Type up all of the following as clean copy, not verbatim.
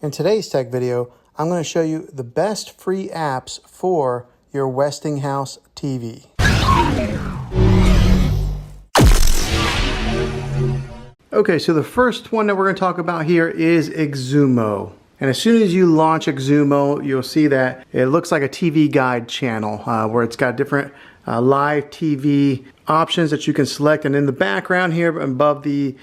In today's tech video, I'm going to show you the best free apps for your Westinghouse TV. Okay, so the first one that we're going to talk about here is Xumo. And as soon as you launch Xumo, you'll see that it looks like a TV guide channel where it's got different live TV options that you can select. And in the background here above the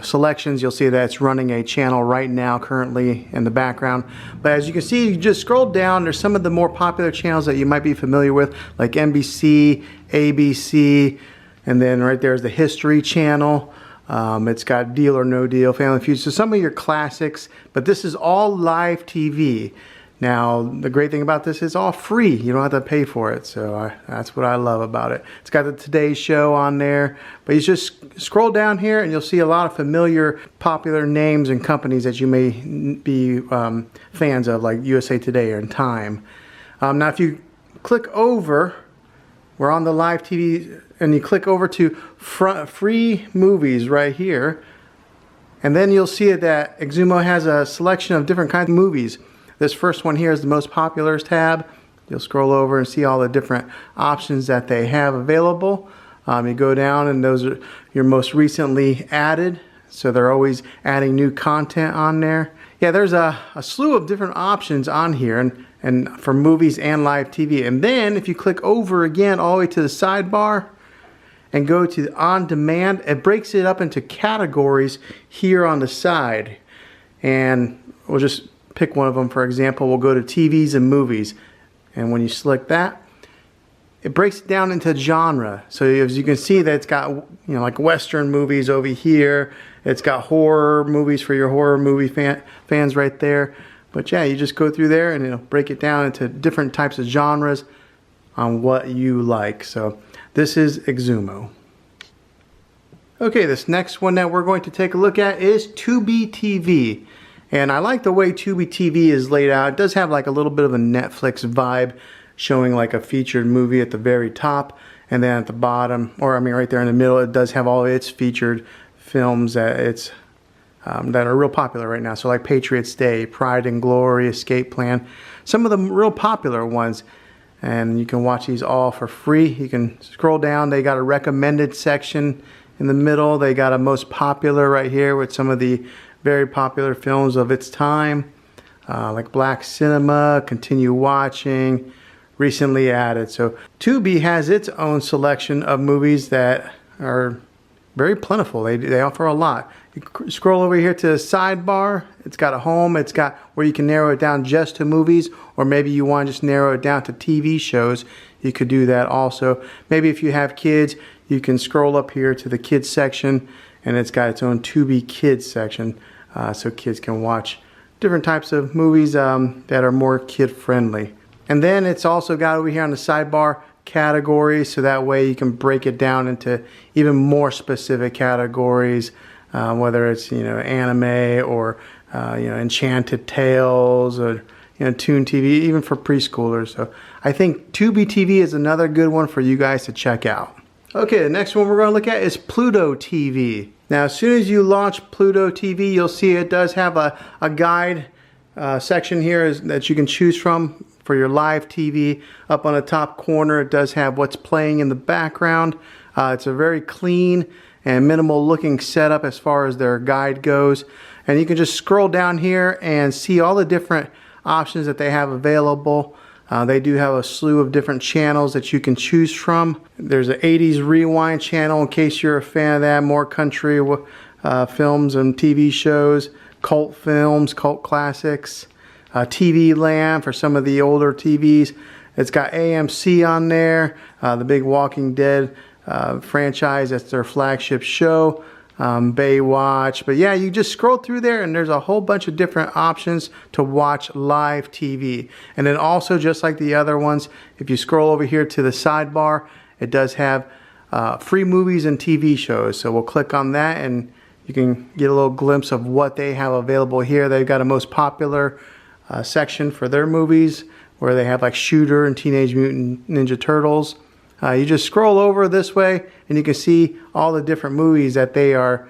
selections, you'll see that it's running a channel right now currently in the background. But as you can see, you just scroll down, there's some of the more popular channels that you might be familiar with, like NBC, ABC, and then right there's the History channel. It's got Deal or No Deal, Family Feud, so some of your classics, but this is all live TV. Now, the great thing about this is all free. You don't have to pay for it, so that's what I love about it. It's got the Today Show on there, but you just scroll down here and you'll see a lot of familiar, popular names and companies that you may be fans of, like USA Today or Time. Now, if you click over, we're on the live TV, and you click over to free movies right here, and then you'll see that Xumo has a selection of different kinds of movies. This first one here is the most popular tab. You'll scroll over and see all the different options that they have available. You go down and those are your most recently added, so they're always adding new content on there. Yeah, there's a slew of different options on here, and for movies and live TV. And then if you click over again all the way to the sidebar and go to on demand, it breaks it up into categories here on the side. And we'll just pick one of them. For example, we'll go to TVs and movies. And when you select that, it breaks it down into genre. So as you can see, that it's got, like Western movies over here. It's got horror movies for your horror movie fans right there. But yeah, you just go through there and it'll break it down into different types of genres on what you like. So this is Xumo. Okay, this next one that we're going to take a look at is Tubi TV. And I like the way Tubi TV is laid out. It does have like a little bit of a Netflix vibe, showing like a featured movie at the very top, and then at the bottom, or I mean right there in the middle, it does have all its featured films that that are real popular right now. So like Patriots Day, Pride and Glory, Escape Plan, some of the real popular ones. And you can watch these all for free. You can scroll down. They got a recommended section in the middle. They got a most popular right here with some of the very popular films of its time, like Black Cinema, Continue Watching, recently added. So Tubi has its own selection of movies that are very plentiful. They offer a lot. You scroll over here to the sidebar. It's got a home. It's got where you can narrow it down just to movies, or maybe you want to just narrow it down to TV shows. You could do that also. Maybe if you have kids, you can scroll up here to the kids section, and it's got its own Tubi Kids section, so kids can watch different types of movies that are more kid friendly. And then it's also got over here on the sidebar categories, so that way you can break it down into even more specific categories, whether it's anime or Enchanted Tales or Toon TV, even for preschoolers. So I think Tubi TV is another good one for you guys to check out. Okay, the next one we're going to look at is Pluto TV. Now, as soon as you launch Pluto TV, you'll see it does have a guide section here that you can choose from for your live TV. Up on the top corner, it does have what's playing in the background. It's a very clean and minimal looking setup as far as their guide goes. And you can just scroll down here and see all the different options that they have available. They do have a slew of different channels that you can choose from. There's an 80s rewind channel in case you're a fan of that, more country films and TV shows, cult films, cult classics, TV Land for some of the older TVs. It's got AMC on there, the big Walking Dead franchise, that's their flagship show. Baywatch. But yeah, you just scroll through there and there's a whole bunch of different options to watch live TV. And then also, just like the other ones, if you scroll over here to the sidebar, it does have free movies and TV shows. So we'll click on that and you can get a little glimpse of what they have available here. They've got a most popular section for their movies where they have like Shooter and Teenage Mutant Ninja Turtles. You just scroll over this way and you can see all the different movies that they are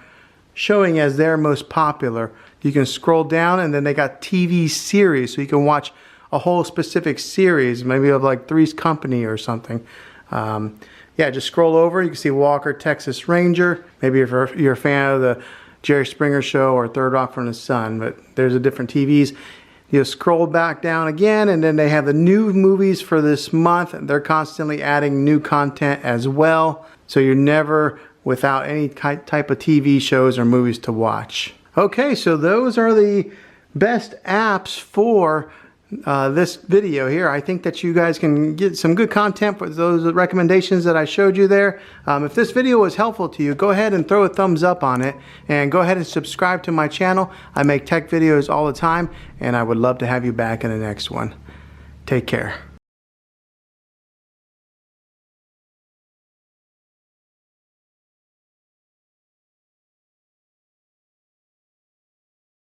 showing as their most popular. You can scroll down, and then they got TV series, so you can watch a whole specific series, maybe of like Three's Company or something. Yeah, just scroll over. You can see Walker, Texas Ranger. Maybe if you're a fan of the Jerry Springer Show or Third Rock from the Sun, but there's a different TVs. You scroll back down again, and then they have the new movies for this month. They're constantly adding new content as well, so you're never without any type of TV shows or movies to watch. Okay, so those are the best apps for this video here. I think that you guys can get some good content with those recommendations that I showed you there. If this video was helpful to you, go ahead and throw a thumbs up on it, and go ahead and subscribe to my channel. I make tech videos all the time, and I would love to have you back in the next one. Take care.